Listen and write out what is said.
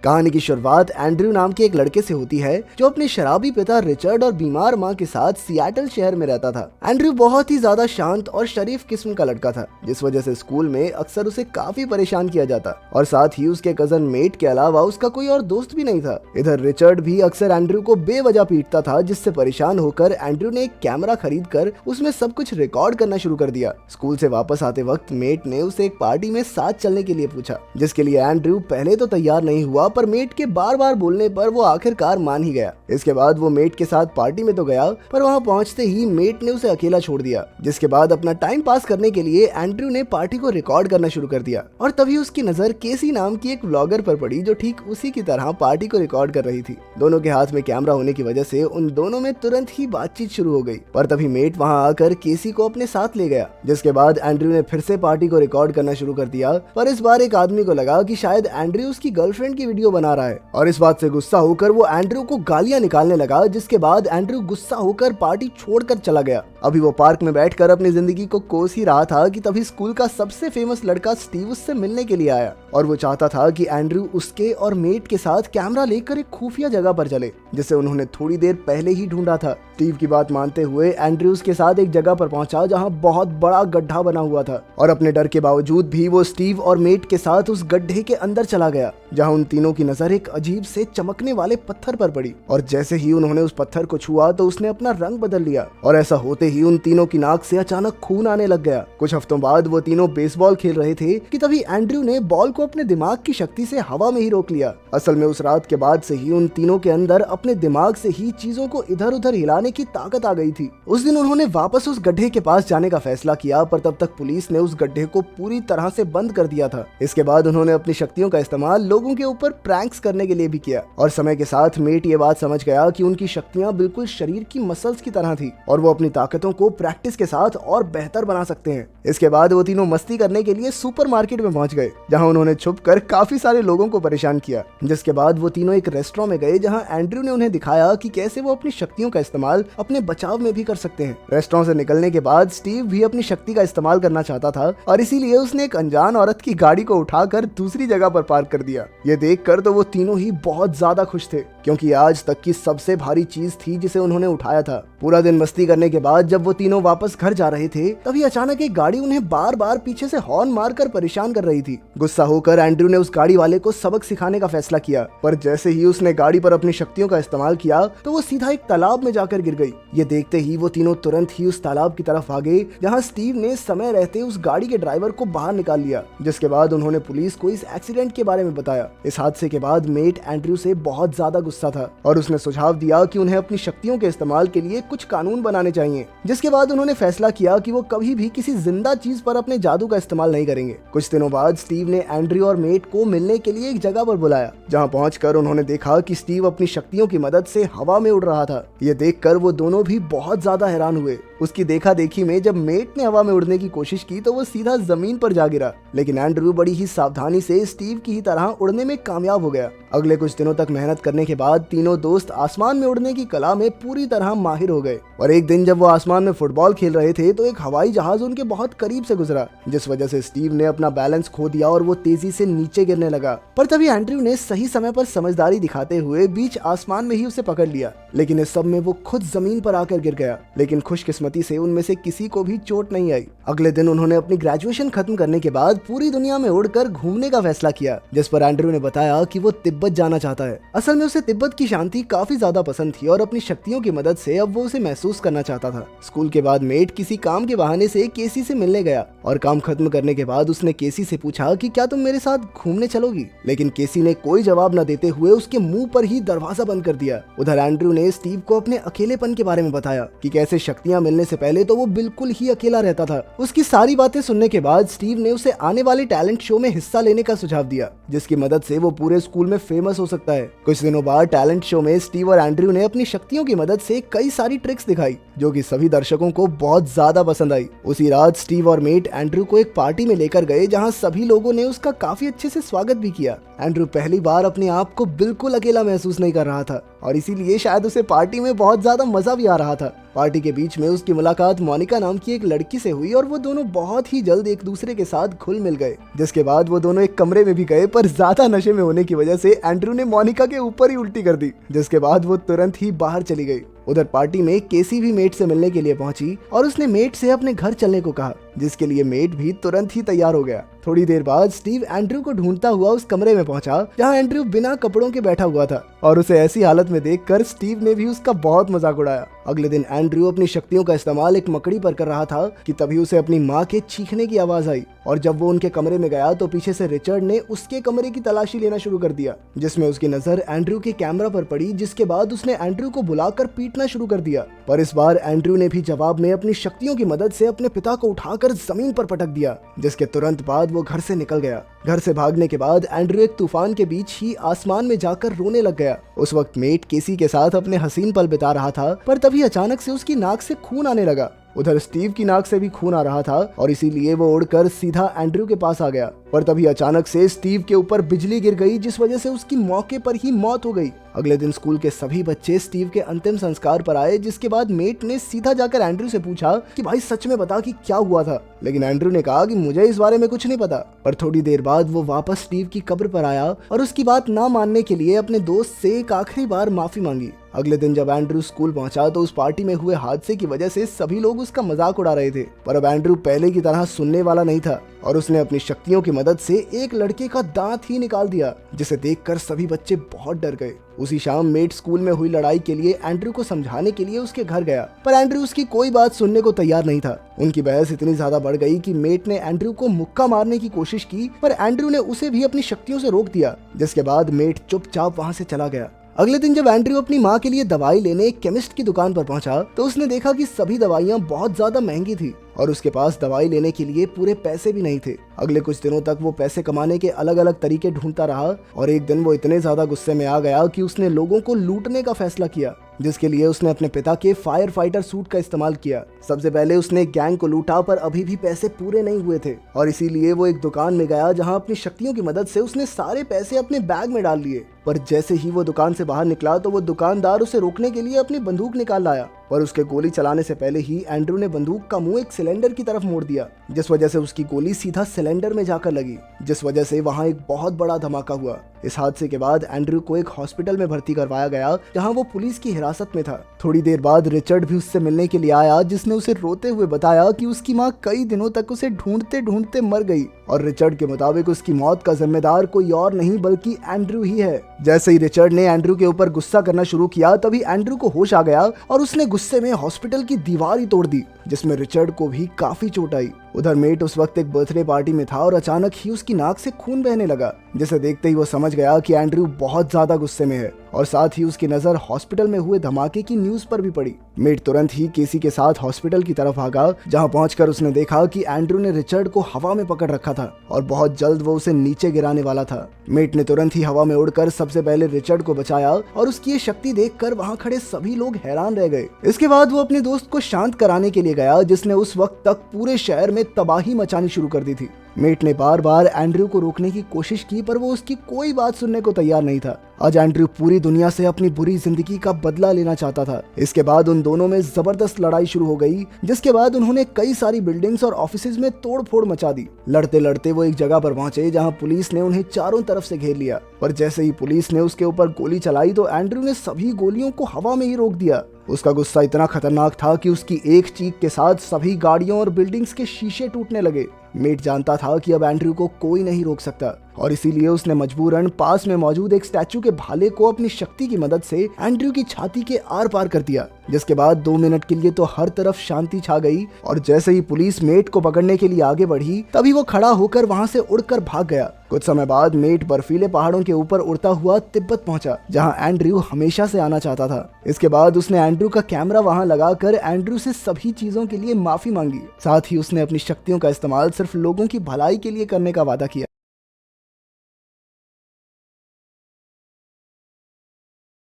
कहानी की शुरुआत एंड्रयू नाम के एक लड़के से होती है जो अपने शराबी पिता रिचर्ड और बीमार माँ के साथ सियाटल शहर में रहता था। एंड्रयू बहुत ही ज्यादा शांत और शरीफ किस्म का लड़का था, जिस वजह से स्कूल में अक्सर उसे काफी परेशान किया जाता और साथ ही उसके कजन मेट के अलावा उसका कोई और दोस्त भी नहीं था। इधर रिचर्ड भी अक्सर एंड्रयू को बेवजह पीटता था, जिससे परेशान होकर एंड्रयू ने एक कैमरा खरीद कर उसमें सब कुछ रिकॉर्ड करना शुरू कर दिया। स्कूल से वापस आते वक्त मेट ने उसे एक पार्टी में साथ चलने के लिए पूछा, जिसके लिए एंड्रयू पहले तो तैयार नहीं हुआ, पर मेट के बार बार बोलने पर वो आखिरकार मान ही गया। इसके बाद वो मेट के साथ पार्टी में तो गया, पर वहाँ पहुँचते ही मेट ने उसे अकेला छोड़ दिया। जिसके बाद अपना टाइम पास करने के लिए एंड्रयू ने पार्टी को रिकॉर्ड करना शुरू कर दिया और तभी उसकी नजर केसी नाम की एक व्लॉगर पर पड़ी, जो ठीक उसी की तरह पार्टी को रिकॉर्ड कर रही थी। दोनों के हाथ में कैमरा होने की वजह से उन दोनों में तुरंत ही बातचीत शुरू हो गई, पर तभी मेट वहाँ आकर केसी को अपने साथ ले गया। जिसके बाद एंड्रयू ने फिर से पार्टी को रिकॉर्ड करना शुरू कर दिया, पर इस बार एक आदमी को लगा कि शायद एंड्रयू उसकी गर्लफ्रेंड की वीडियो बना रहा है और इस बात से गुस्सा होकर वो एंड्रयू को गालियां निकालने लगा। जिसके बाद एंड्रयू गुस्सा होकर पार्टी छोड़कर चला गया। अभी वो पार्क में बैठकर अपनी जिंदगी को कोस ही रहा था कि तभी स्कूल का सबसे फेमस लड़का स्टीव उससे मिलने के लिए आया और वो चाहता था कि एंड्रयू उसके और मेट के साथ कैमरा लेकर एक खुफिया जगह पर चले, जिसे उन्होंने थोड़ी देर पहले ही ढूंढा था। स्टीव की बात मानते हुए एंड्रयू उसके साथ एक जगह पर पहुंचा जहां बहुत बड़ा गड्ढा बना हुआ था और अपने डर के बावजूद भी वो स्टीव और मेट के साथ उस गड्ढे के अंदर चला गया, जहां उन तीनों की नजर एक अजीब से चमकने वाले पत्थर पर पड़ी और जैसे ही उन्होंने उस पत्थर को छुआ तो उसने अपना रंग बदल लिया और ऐसा होते ही उन तीनों की नाक से अचानक खून आने लग गया। कुछ हफ्तों बाद वो तीनों बेसबॉल खेल रहे थे कि तभी एंड्रयू ने बॉल को अपने दिमाग की शक्ति से हवा में ही रोक लिया। असल में उस रात के बाद से ही उन तीनों के अंदर अपने दिमाग से ही चीजों को इधर उधर हिलाने की ताकत आ गई थी। उस दिन उन्होंने वापस उस गड्ढे के पास जाने का फैसला किया, पर तब तक पुलिस ने उस गड्ढे को पूरी तरह से बंद कर दिया था। इसके बाद उन्होंने अपनी शक्तियों का इस्तेमाल लोगों के ऊपर प्रैंक्स करने के लिए भी किया और समय के साथ मेट ये बात समझ गया कि उनकी शक्तियां बिल्कुल शरीर की मसल्स की तरह थी और वो अपनी ताकतों को प्रैक्टिस के साथ और बेहतर बना सकते हैं। इसके बाद वो तीनों मस्ती करने के लिए सुपरमार्केट में पहुंच गए, जहां उन्होंने छुपकर काफी सारे लोगों को परेशान किया। जिसके बाद वो तीनों एक रेस्टोरेंट में गए, जहां एंड्रयू ने उन्हें दिखाया कि कैसे वो अपनी शक्तियों का इस्तेमाल अपने बचाव में भी कर सकते हैं। रेस्टोरेंट से निकलने के बाद स्टीव भी अपनी शक्ति का इस्तेमाल करना चाहता था और इसीलिए उसने एक अनजान औरत की गाड़ी को उठाकर दूसरी जगह पर पार्क कर दिया। ये देखकर तो वो तीनों ही बहुत ज्यादा खुश थे, क्योंकि आज तक की सबसे भारी चीज थी जिसे उन्होंने उठाया था। पूरा दिन मस्ती करने के बाद जब वो तीनों वापस घर जा रहे थे, तभी अचानक एक गाड़ी उन्हें बार बार पीछे से हॉर्न मारकर परेशान कर रही थी। गुस्सा होकर एंड्रयू ने उस गाड़ी वाले को सबक सिखाने का फैसला किया, पर जैसे ही उसने गाड़ी पर अपनी शक्तियों का इस्तेमाल किया तो वो सीधा एक तालाब में जाकर गिर गई। ये देखते ही वो तीनों तुरंत ही उस तालाब की तरफ आ गए, जहाँ स्टीव ने समय रहते उस गाड़ी के ड्राइवर को बाहर निकाल लिया। जिसके बाद उन्होंने पुलिस को इस एक्सीडेंट के बारे में बताया। इस हादसे के बाद मेट एंड्रयू से बहुत ज्यादा गुस्सा था और उसने सुझाव दिया कि उन्हें अपनी शक्तियों के इस्तेमाल के लिए कुछ कानून बनाने चाहिए। जिसके बाद उन्होंने फैसला किया कि वो कभी भी किसी जिंदा चीज पर अपने जादू का इस्तेमाल नहीं करेंगे। कुछ दिनों बाद स्टीव ने एंड्रयू और मेट को मिलने के लिए एक जगह पर बुलाया, जहां पहुंचकर उन्होंने देखा कि स्टीव अपनी शक्तियों की मदद से हवा में उड़ रहा था। ये देखकर वो दोनों भी बहुत ज्यादा हैरान हुए। उसकी देखा देखी में जब मेट ने हवा में उड़ने की कोशिश की तो वो सीधा जमीन पर जा गिरा, लेकिन एंड्रयू बड़ी ही सावधानी से स्टीव की ही तरह उड़ने में कामयाब हो गया। अगले कुछ दिनों तक मेहनत करने के बाद तीनों दोस्त आसमान में उड़ने की कला में पूरी तरह माहिर हो गए और एक दिन जब वो आसमान में फुटबॉल खेल रहे थे तो एक हवाई जहाज उनके बहुत करीब से गुजरा, जिस वजह से स्टीव ने अपना बैलेंस खो दिया और वो तेजी से नीचे गिरने लगा। पर तभी एंड्रयू ने सही समय पर समझदारी दिखाते हुए बीच आसमान में ही उसे पकड़ लिया, लेकिन इस सब में वो खुद जमीन पर आकर गिर गया। लेकिन खुशकिस्मती से उनमें से किसी को भी चोट नहीं आई। अगले दिन उन्होंने अपनी ग्रेजुएशन खत्म करने के बाद पूरी दुनिया में उड़कर घूमने का फैसला किया, जिस पर एंड्रयू ने बताया कि वो तिब्बत जाना चाहता है। असल में उसे तिब्बत की शांति काफी ज्यादा पसंद थी और अपनी शक्तियों की मदद से अब वो उसे महसूस करना चाहता था। स्कूल के बाद मेट किसी काम के बहाने से केसी से मिलने गया और काम खत्म करने के बाद उसने केसी से पूछा कि क्या तुम मेरे साथ घूमने चलोगी, लेकिन केसी ने कोई जवाब न देते हुए उसके मुंह पर ही दरवाजा बंद कर दिया। उधर एंड्रयू ने स्टीव को अपने अकेलेपन के बारे में बताया कि कैसे शक्तियां मिलने से पहले तो वो बिल्कुल ही अकेला रहता था। उसकी सारी बातें सुनने के बाद स्टीव ने उसे आने वाले टैलेंट शो में हिस्सा लेने का सुझाव दिया, जिसकी मदद से वो पूरे स्कूल में फेमस हो सकता है। कुछ दिनों बाद टैलेंट शो में स्टीव और एंड्रयू ने अपनी शक्तियों की मदद से कई सारी ट्रिक्स दिखाई, जो कि सभी दर्शकों को बहुत ज्यादा पसंद आई। उसी रात स्टीव और मेट एंड्रयू को एक पार्टी में लेकर गए, जहां सभी लोगों ने उसका काफी अच्छे से स्वागत भी किया। एंड्रयू पहली बार अपने आप को बिल्कुल अकेला महसूस नहीं कर रहा था और इसीलिए शायद उसे पार्टी में बहुत ज्यादा मजा भी आ रहा था। पार्टी के बीच में उसकी मुलाकात मोनिका नाम की एक लड़की से हुई और वो दोनों बहुत ही जल्द एक दूसरे के साथ घुल मिल गए, जिसके बाद वो दोनों एक कमरे में भी गए, पर ज्यादा नशे में होने की वजह से एंड्रू ने मोनिका के ऊपर ही उल्टी कर दी, जिसके बाद वो तुरंत ही बाहर चली गई। उधर पार्टी में केसी भी मेट से मिलने के लिए पहुंची और उसने मेट से अपने घर चलने को कहा, जिसके लिए मेट भी तुरंत ही तैयार हो गया। थोड़ी देर बाद स्टीव एंड्रू को ढूंढता हुआ उस कमरे में पहुंचा जहां एंड्रू बिना कपड़ों के बैठा हुआ था और उसे ऐसी हालत में देखकर स्टीव ने भी उसका बहुत मजाक उड़ाया। अगले दिन एंड्रू अपनी शक्तियों का इस्तेमाल एक मकड़ी पर कर रहा था कि तभी उसे अपनी माँ के चीखने की आवाज आई और जब वो उनके कमरे में गया तो पीछे से रिचर्ड ने उसके कमरे की तलाशी लेना शुरू कर दिया, जिसमें उसकी नजर एंड्रू के कैमरा पर पड़ी, जिसके बाद उसने एंड्रू को बुलाकर पीटना शुरू कर दिया। पर इस बार एंड्रू ने भी जवाब में अपनी शक्तियों की मदद से अपने पिता को उठाकर जमीन पर पटक दिया, जिसके तुरंत बाद वो घर से निकल गया। घर से भागने के बाद एंड्रू एक तूफान के बीच ही आसमान में जाकर रोने लग गया। उस वक्त मेट केसी के साथ अपने हसीन पल बिता रहा था, पर तभी अचानक से उसकी नाक से खून आने लगा। उधर स्टीव की नाक से भी खून आ रहा था और इसीलिए वो उड़कर सीधा एंड्रू के पास आ गया, पर तभी अचानक से स्टीव के ऊपर बिजली गिर गई, जिस वजह से उसकी मौके पर ही मौत हो गई। अगले दिन स्कूल के सभी बच्चे स्टीव के अंतिम संस्कार पर आए, जिसके बाद मेट ने सीधा जाकर एंड्रू से पूछा कि भाई सच में बता कि क्या हुआ था, लेकिन एंड्रू ने कहा कि मुझे इस बारे में कुछ नहीं पता। पर थोड़ी देर बाद वो वापस स्टीव की कब्र पर आया और उसकी बात ना मानने के लिए अपने दोस्त से एक आखिरी बार माफी मांगी। अगले दिन जब एंड्रू स्कूल पहुंचा तो उस पार्टी में हुए हादसे की वजह से सभी लोग उसका मजाक उड़ा रहे थे, पर अब एंड्रू पहले की तरह सुनने वाला नहीं था और उसने अपनी शक्तियों की मदद से एक लड़के का दांत ही निकाल दिया, जिसे देखकर सभी बच्चे बहुत डर गए। उसी शाम मेट स्कूल में हुई लड़ाई के लिए एंड्रू को समझाने के लिए उसके घर गया, पर एंड्रू उसकी कोई बात सुनने को तैयार नहीं था। उनकी बहस इतनी ज्यादा बढ़ गई कि मेट ने एंड्रू को मुक्का मारने की कोशिश की, पर एंड्रू ने उसे भी अपनी शक्तियों से रोक दिया, जिसके बाद मेट चुपचाप वहां से चला गया। अगले दिन जब एंड्रू अपनी माँ के लिए दवाई लेने एक केमिस्ट की दुकान पर पहुंचा तो उसने देखा कि सभी दवाइयाँ बहुत ज्यादा महंगी थी और उसके पास दवाई लेने के लिए पूरे पैसे भी नहीं थे। अगले कुछ दिनों तक वो पैसे कमाने के अलग अलग तरीके ढूंढता रहा और एक दिन वो इतने ज्यादा गुस्से में आ गया कि उसने लोगों को लूटने का फैसला किया, जिसके लिए उसने अपने पिता के फायर फाइटर सूट का इस्तेमाल किया। सबसे पहले उसने एक गैंग को लूटा, पर अभी भी पैसे पूरे नहीं हुए थे और इसीलिए वो एक दुकान में गया जहां अपनी शक्तियों की मदद से उसने सारे पैसे अपने बैग में डाल लिए। पर जैसे ही वो दुकान से बाहर निकला तो वो दुकानदार उसे रोकने के लिए अपनी बंदूक निकाल लाया, पर उसके गोली चलाने से पहले ही एंड्रू ने बंदूक का मुंह एक सिलेंडर की तरफ मोड़ दिया, जिस वजह से उसकी गोली सीधा सिलेंडर में जाकर लगी, जिस वजह से वहां एक बहुत बड़ा धमाका हुआ। इस हादसे के बाद एंड्रू को एक हॉस्पिटल में भर्ती करवाया गया जहां वो पुलिस की हिरासत में था। थोड़ी देर बाद रिचर्ड भी उससे मिलने के लिए आया, जिसने उसे रोते हुए बताया कि उसकी माँ कई दिनों तक उसे ढूंढते ढूंढते मर गई और रिचर्ड के मुताबिक उसकी मौत का जिम्मेदार कोई और नहीं बल्कि एंड्रू ही है। जैसे ही रिचर्ड ने एंड्रू के ऊपर गुस्सा करना शुरू किया तभी एंड्रू को होश आ गया और उसने गुस्से में हॉस्पिटल की दीवार ही तोड़ दी, जिसमें रिचर्ड को भी काफी चोट आई। उधर मेट उस वक्त एक बर्थडे पार्टी में था और अचानक ही उसकी नाक से खून बहने लगा, जिसे देखते ही वो समझ गया कि एंड्रू बहुत ज्यादा गुस्से में है और साथ ही उसकी नजर हॉस्पिटल में हुए धमाके की न्यूज पर भी पड़ी। मेट तुरंत ही केसी के साथ हॉस्पिटल की तरफ भागा, जहां पहुंचकर उसने देखा कि एंड्रू ने रिचर्ड को हवा में पकड़ रखा था और बहुत जल्द वो उसे नीचे गिराने वाला था। मेट ने तुरंत ही हवा में उड़कर सबसे पहले रिचर्ड को बचाया और उसकी ये शक्ति देखकर वहां खड़े सभी लोग हैरान रह गए। इसके बाद वो अपने दोस्त को शांत कराने के लिए गया, जिसने उस वक्त तक पूरे शहर में तबाही मचानी शुरू कर दी थी। मेट ने बार बार एंड्रू को रोकने की कोशिश की, पर वो उसकी कोई बात सुनने को तैयार नहीं था। आज एंड्रू पूरी दुनिया से अपनी बुरी जिंदगी का बदला लेना चाहता था। इसके बाद उन दोनों में जबरदस्त लड़ाई शुरू हो गई, जिसके बाद उन्होंने कई सारी बिल्डिंग्स और ऑफिसेज में तोड़ फोड़ मचा दी। लड़ते लड़ते वो एक जगह पर पहुंचे जहां पुलिस ने उन्हें चारों तरफ से घेर लिया, पर जैसे ही पुलिस ने उसके ऊपर गोली चलाई तो एंड्रू ने सभी गोलियों को हवा में ही रोक दिया। उसका गुस्सा इतना खतरनाक था कि उसकी एक चीख के साथ सभी गाड़ियों और बिल्डिंग्स के शीशे टूटने लगे। मेट जानता था कि अब एंड्रू को कोई नहीं रोक सकता और इसीलिए उसने मजबूरन पास में मौजूद एक स्टैचू के भाले को अपनी शक्ति की मदद से एंड्रू की छाती के आर पार कर दिया, जिसके बाद 2 मिनट के लिए तो हर तरफ शांति छा गई और जैसे ही पुलिस मेट को पकड़ने के लिए आगे बढ़ी तभी वो खड़ा होकर वहां से उड़कर भाग गया। कुछ समय बाद मेट बर्फीले पहाड़ों के ऊपर उड़ता हुआ तिब्बत पहुंचा, जहां एंड्रू हमेशा से आना चाहता था। इसके बाद उसने एंड्रू का कैमरा वहां लगाकर एंड्रू से सभी चीजों के लिए माफी मांगी। साथ ही उसने अपनी शक्तियों का इस्तेमाल सिर्फ लोगों की भलाई के लिए करने का वादा किया।